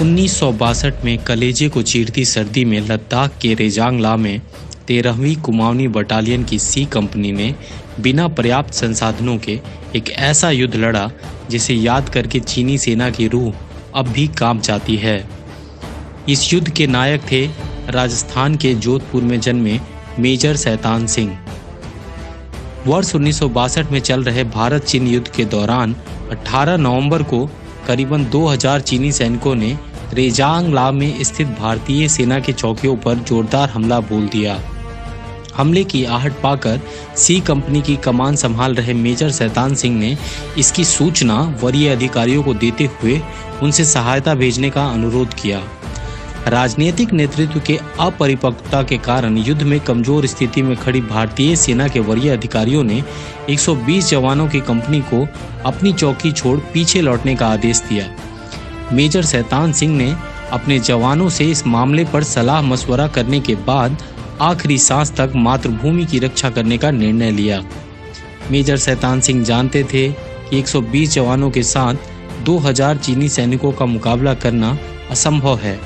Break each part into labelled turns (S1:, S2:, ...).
S1: 1962 में कलेजे को चीरती सर्दी में लद्दाख के रेजांग ला में 13वीं कुमाऊनी बटालियन की सी कंपनी ने बिना पर्याप्त संसाधनों के एक ऐसा युद्ध लड़ा जिसे याद करके चीनी सेना की रूह अब भी कांप जाती है। इस युद्ध के नायक थे राजस्थान के जोधपुर में जन्मे मेजर शैतान सिंह। वर्ष 1962 में चल रहे भारत चीन युद्ध के दौरान 18 नवंबर को करीबन 2000 चीनी सैनिकों ने रेजांग ला में स्थित भारतीय सेना के चौकियों पर जोरदार हमला बोल दिया। हमले की आहट पाकर सी कंपनी की कमान संभाल रहे मेजर शैतान सिंह ने इसकी सूचना वरीय अधिकारियों को देते हुए उनसे सहायता भेजने का अनुरोध किया। राजनीतिक नेतृत्व के अपरिपक्वता के कारण युद्ध में कमजोर स्थिति में खड़ी भारतीय सेना के वरीय अधिकारियों ने 120 जवानों की कंपनी को अपनी चौकी छोड़ पीछे लौटने का आदेश दिया। मेजर शैतान सिंह ने अपने जवानों से इस मामले पर सलाह मशवरा करने के बाद आखिरी सांस तक मातृभूमि की रक्षा करने का निर्णय लिया। मेजर शैतान सिंह जानते थे कि 120 जवानों के साथ 2000 चीनी सैनिकों का मुकाबला करना असंभव है,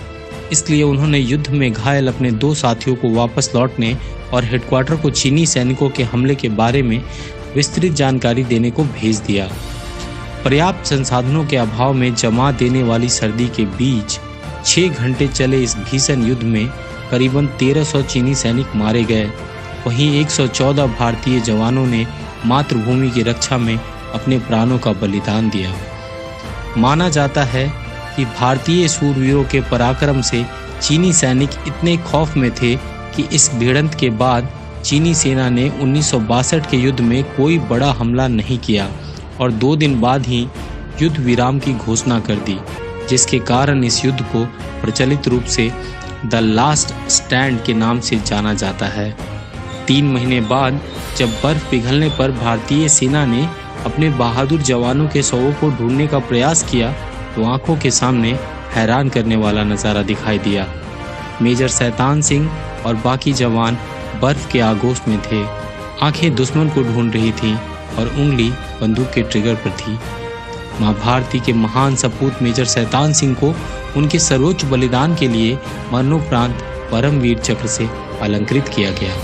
S1: इसलिए उन्होंने युद्ध में घायल अपने 2 साथियों को वापस लौटने और हेडक्वार्टर को चीनी सैनिकों के हमले के बारे में विस्तृत जानकारी देने को भेज दिया। पर्याप्त संसाधनों के अभाव में जमा देने वाली सर्दी के बीच 6 घंटे चले इस भीषण युद्ध में करीबन 1300 चीनी सैनिक मारे गए। वहीं 114 भारतीय जवानों ने मातृभूमि की रक्षा में अपने प्राणों का बलिदान दिया। माना जाता है कि भारतीय शूरवीरों के पराक्रम से चीनी सैनिक इतने खौफ में थे कि इस भिड़ंत के बाद चीनी सेना ने 1962 के युद्ध में कोई बड़ा हमला नहीं किया और 2 दिन बाद ही युद्ध विराम की घोषणा कर दी, जिसके कारण इस युद्ध को प्रचलित रूप से द लास्ट स्टैंड के नाम से जाना जाता है। 3 महीने बाद जब बर्फ पिघलने पर भारतीय सेना ने अपने बहादुर जवानों के शवों को ढूंढने का प्रयास किया तो आंखों के सामने हैरान करने वाला नज़ारा दिखाई दिया। मेजर शैतान सिंह और बाकी जवान बर्फ के आगोश में थे। आंखें दुश्मन को ढूंढ रही थीं और उंगली बंदूक के ट्रिगर पर थी। मां भारती के महान सपूत मेजर शैतान सिंह को उनके सर्वोच्च बलिदान के लिए मरणोपरांत परमवीर चक्र से अलंकृत किया गया।